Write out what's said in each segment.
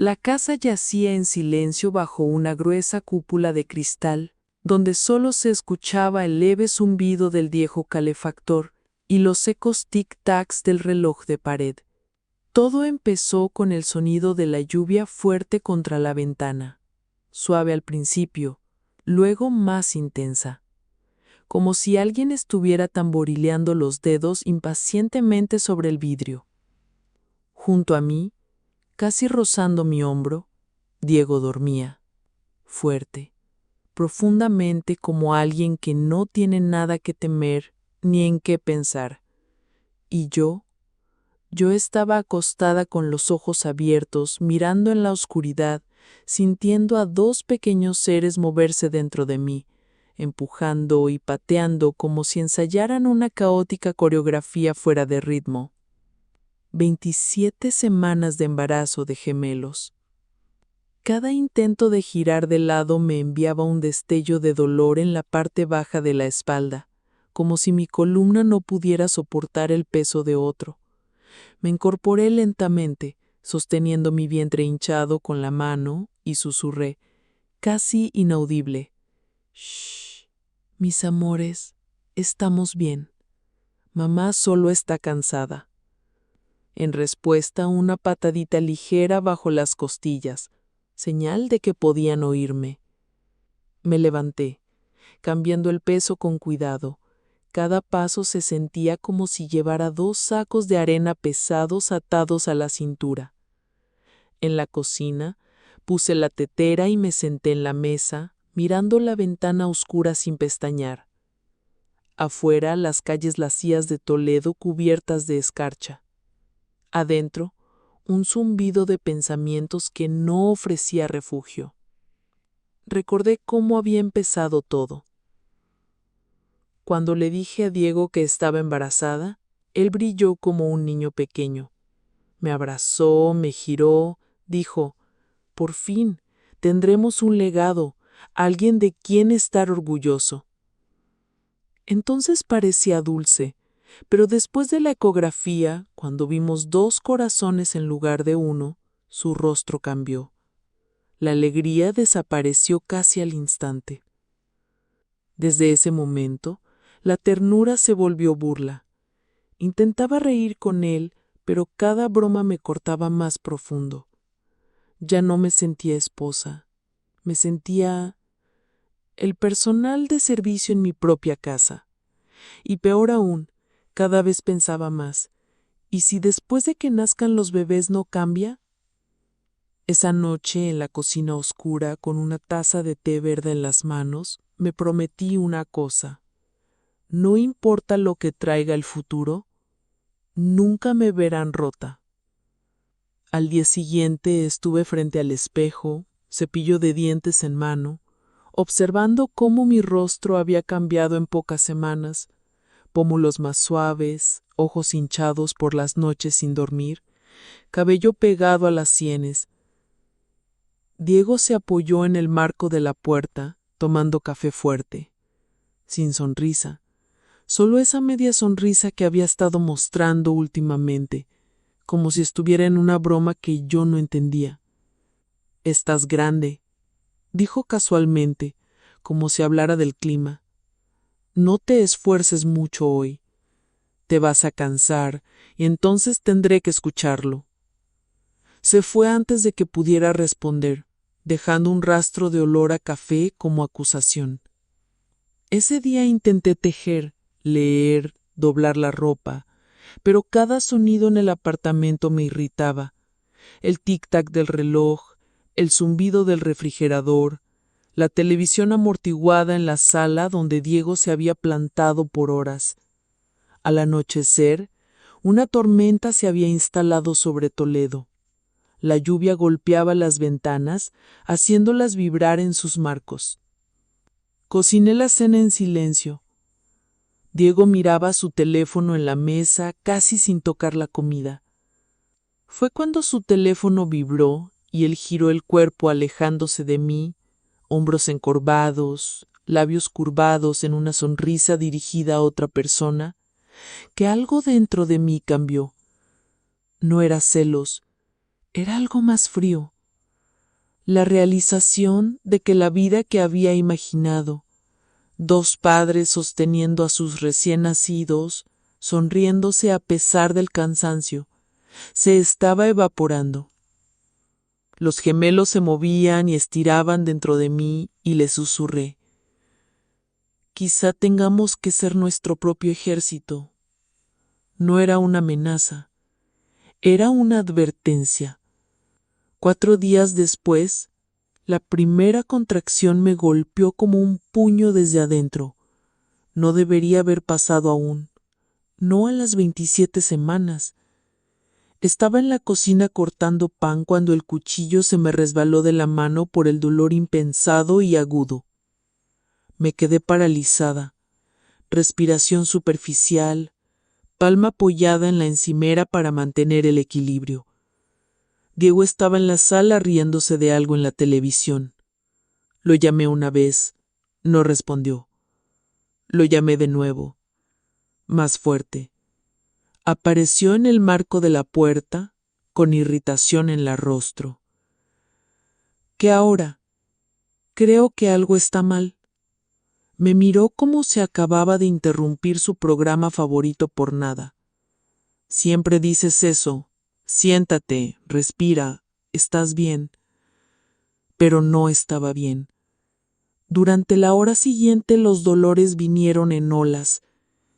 La casa yacía en silencio bajo una gruesa cúpula de cristal, donde solo se escuchaba el leve zumbido del viejo calefactor y los secos tic-tacs del reloj de pared. Todo empezó con el sonido de la lluvia fuerte contra la ventana, suave al principio, luego más intensa, como si alguien estuviera tamborileando los dedos impacientemente sobre el vidrio. Junto a mí, casi rozando mi hombro, Diego dormía, fuerte, profundamente, como alguien que no tiene nada que temer ni en qué pensar. Y yo estaba acostada con los ojos abiertos, mirando en la oscuridad, sintiendo a dos pequeños seres moverse dentro de mí, empujando y pateando como si ensayaran una caótica coreografía fuera de ritmo. 27 semanas de embarazo de gemelos. Cada intento de girar de lado me enviaba un destello de dolor en la parte baja de la espalda, como si mi columna no pudiera soportar el peso de otro. Me incorporé lentamente, sosteniendo mi vientre hinchado con la mano, y susurré, casi inaudible: «Shh, mis amores, estamos bien. Mamá solo está cansada». En respuesta, una patadita ligera bajo las costillas, señal de que podían oírme. Me levanté, cambiando el peso con cuidado. Cada paso se sentía como si llevara 2 sacos de arena pesados atados a la cintura. En la cocina, puse la tetera y me senté en la mesa, mirando la ventana oscura sin pestañear. Afuera, las calles lacías de Toledo cubiertas de escarcha. Adentro, un zumbido de pensamientos que no ofrecía refugio. Recordé cómo había empezado todo. Cuando le dije a Diego que estaba embarazada, él brilló como un niño pequeño. Me abrazó, me giró, dijo: «Por fin, tendremos un legado, alguien de quien estar orgulloso». Entonces parecía dulce, pero después de la ecografía, cuando vimos 2 corazones en lugar de uno, su rostro cambió. La alegría desapareció casi al instante. Desde ese momento, la ternura se volvió burla. Intentaba reír con él, pero cada broma me cortaba más profundo. Ya no me sentía esposa, me sentía el personal de servicio en mi propia casa. Y peor aún, cada vez pensaba más: ¿y si después de que nazcan los bebés no cambia? Esa noche, en la cocina oscura, con una taza de té verde en las manos, me prometí una cosa: no importa lo que traiga el futuro, nunca me verán rota. Al día siguiente estuve frente al espejo, cepillo de dientes en mano, observando cómo mi rostro había cambiado en pocas semanas: pómulos más suaves, ojos hinchados por las noches sin dormir, cabello pegado a las sienes. Diego se apoyó en el marco de la puerta, tomando café fuerte, sin sonrisa, solo esa media sonrisa que había estado mostrando últimamente, como si estuviera en una broma que yo no entendía. «Estás grande», dijo casualmente, como si hablara del clima. «No te esfuerces mucho hoy. Te vas a cansar y entonces tendré que escucharlo». Se fue antes de que pudiera responder, dejando un rastro de olor a café como acusación. Ese día intenté tejer, leer, doblar la ropa, pero cada sonido en el apartamento me irritaba. El tic-tac del reloj, el zumbido del refrigerador, la televisión amortiguada en la sala donde Diego se había plantado por horas. Al anochecer, una tormenta se había instalado sobre Toledo. La lluvia golpeaba las ventanas, haciéndolas vibrar en sus marcos. Cociné la cena en silencio. Diego miraba su teléfono en la mesa, casi sin tocar la comida. Fue cuando su teléfono vibró y él giró el cuerpo alejándose de mí, hombros encorvados, labios curvados en una sonrisa dirigida a otra persona, que algo dentro de mí cambió. No era celos, era algo más frío, La realización de que la vida que había imaginado, dos padres sosteniendo a sus recién nacidos, sonriéndose a pesar del cansancio, se estaba evaporando. Los gemelos se movían y estiraban dentro de mí y les susurré: quizá tengamos que ser nuestro propio ejército. No era una amenaza, era una advertencia. 4 días después, la primera contracción me golpeó como un puño desde adentro. No debería haber pasado aún, no a las 27 semanas. Estaba en la cocina cortando pan cuando el cuchillo se me resbaló de la mano por el dolor impensado y agudo. Me quedé paralizada, respiración superficial, palma apoyada en la encimera para mantener el equilibrio. Diego estaba en la sala riéndose de algo en la televisión. Lo llamé una vez, no respondió. Lo llamé de nuevo, más fuerte. Apareció en el marco de la puerta, con irritación en el rostro. ¿Qué ahora? Creo que algo está mal. Me miró como si acababa de interrumpir su programa favorito por nada. Siempre dices eso. Siéntate, respira, estás bien. Pero no estaba bien. Durante la hora siguiente los dolores vinieron en olas.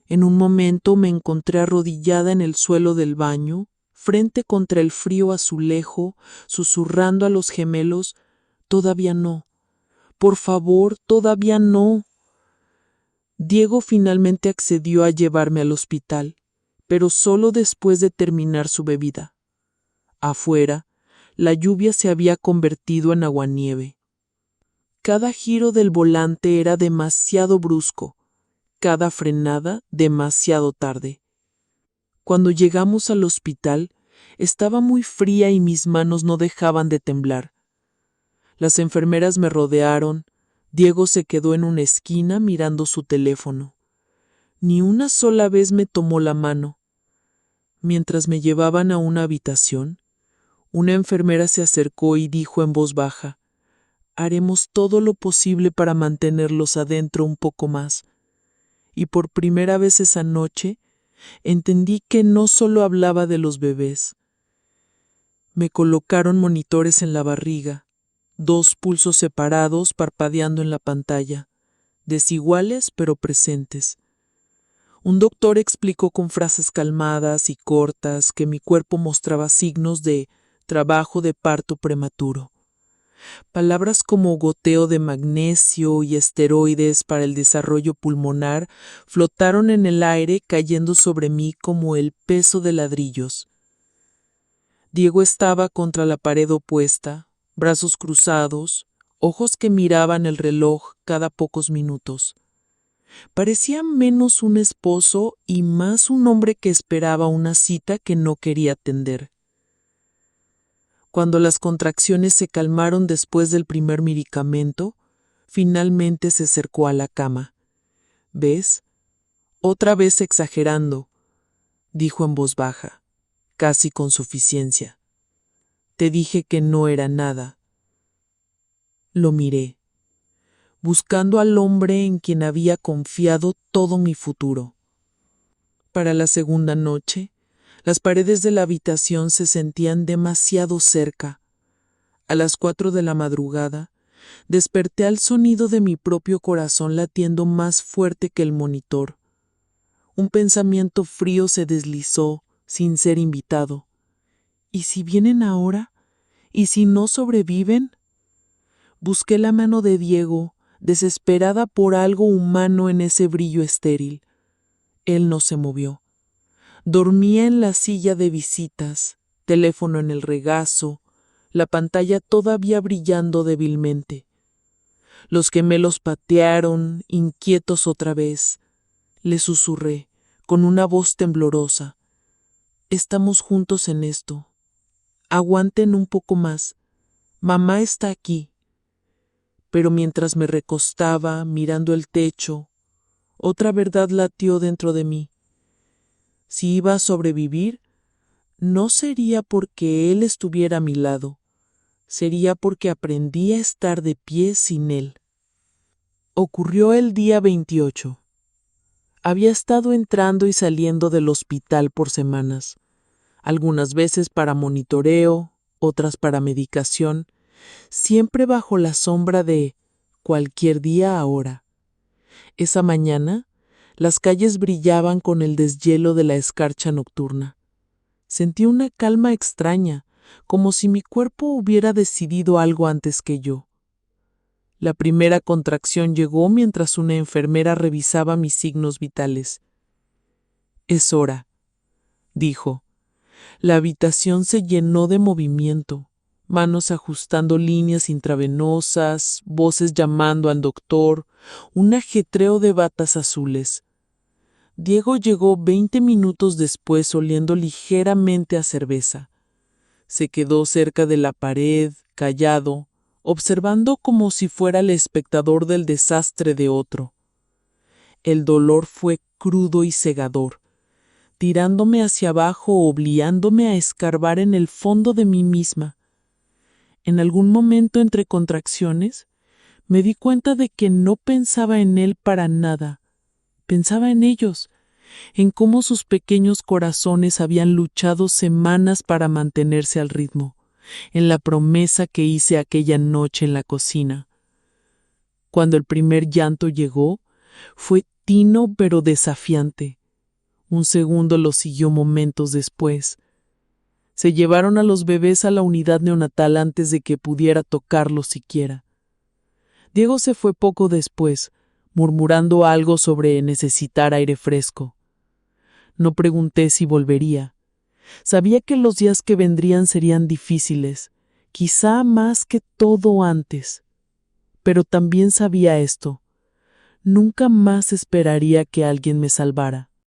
En un momento me encontré arrodillada en el suelo del baño, frente contra el frío azulejo, susurrando a los gemelos: todavía no. Por favor, todavía no. Diego finalmente accedió a llevarme al hospital, pero solo después de terminar su bebida. Afuera, la lluvia se había convertido en aguanieve. Cada giro del volante era demasiado brusco, cada frenada demasiado tarde. Cuando llegamos al hospital, estaba muy fría y mis manos no dejaban de temblar. Las enfermeras me rodearon. Diego se quedó en una esquina mirando su teléfono. Ni una sola vez me tomó la mano. Mientras me llevaban a una habitación, una enfermera se acercó y dijo en voz baja: haremos todo lo posible para mantenerlos adentro un poco más. Y por primera vez esa noche, entendí que no solo hablaba de los bebés. Me colocaron monitores en la barriga, 2 pulsos separados parpadeando en la pantalla, desiguales pero presentes. Un doctor explicó con frases calmadas y cortas que mi cuerpo mostraba signos de trabajo de parto prematuro. Palabras como goteo de magnesio y esteroides para el desarrollo pulmonar flotaron en el aire, cayendo sobre mí como el peso de ladrillos. Diego estaba contra la pared opuesta, brazos cruzados, ojos que miraban el reloj cada pocos minutos. Parecía menos un esposo y más un hombre que esperaba una cita que no quería atender. Cuando las contracciones se calmaron después del primer medicamento, finalmente se acercó a la cama. ¿Ves? Otra vez exagerando, dijo en voz baja, casi con suficiencia. Te dije que no era nada. Lo miré, buscando al hombre en quien había confiado todo mi futuro. Para la segunda noche, las paredes de la habitación se sentían demasiado cerca. A las 4 de la madrugada, desperté al sonido de mi propio corazón latiendo más fuerte que el monitor. Un pensamiento frío se deslizó, sin ser invitado. ¿Y si vienen ahora? ¿Y si no sobreviven? Busqué la mano de Diego, desesperada por algo humano en ese brillo estéril. Él no se movió. Dormía en la silla de visitas, teléfono en el regazo, la pantalla todavía brillando débilmente. Los gemelos patearon, inquietos otra vez. Le susurré, con una voz temblorosa: estamos juntos en esto. Aguanten un poco más. Mamá está aquí. Pero mientras me recostaba, mirando el techo, otra verdad latió dentro de mí. Si iba a sobrevivir, no sería porque él estuviera a mi lado, sería porque aprendí a estar de pie sin él. Ocurrió el día 28. Había estado entrando y saliendo del hospital por semanas, algunas veces para monitoreo, otras para medicación, siempre bajo la sombra de cualquier día ahora. Esa mañana, las calles brillaban con el deshielo de la escarcha nocturna. Sentí una calma extraña, como si mi cuerpo hubiera decidido algo antes que yo. La primera contracción llegó mientras una enfermera revisaba mis signos vitales. «Es hora», dijo. La habitación se llenó de movimiento, manos ajustando líneas intravenosas, voces llamando al doctor, un ajetreo de batas azules. Diego llegó 20 minutos después oliendo ligeramente a cerveza. Se quedó cerca de la pared, callado, observando como si fuera el espectador del desastre de otro. El dolor fue crudo y cegador, tirándome hacia abajo, obligándome a escarbar en el fondo de mí misma. En algún momento entre contracciones, me di cuenta de que no pensaba en él para nada. Pensaba en ellos, en cómo sus pequeños corazones habían luchado semanas para mantenerse al ritmo, en la promesa que hice aquella noche en la cocina. Cuando el primer llanto llegó, fue tino pero desafiante. Un segundo lo siguió momentos después. Se llevaron a los bebés a la unidad neonatal antes de que pudiera tocarlos siquiera. Diego se fue poco después, murmurando algo sobre necesitar aire fresco. No pregunté si volvería. Sabía que los días que vendrían serían difíciles, quizá más que todo antes. Pero también sabía esto: nunca más esperaría que alguien me salvara.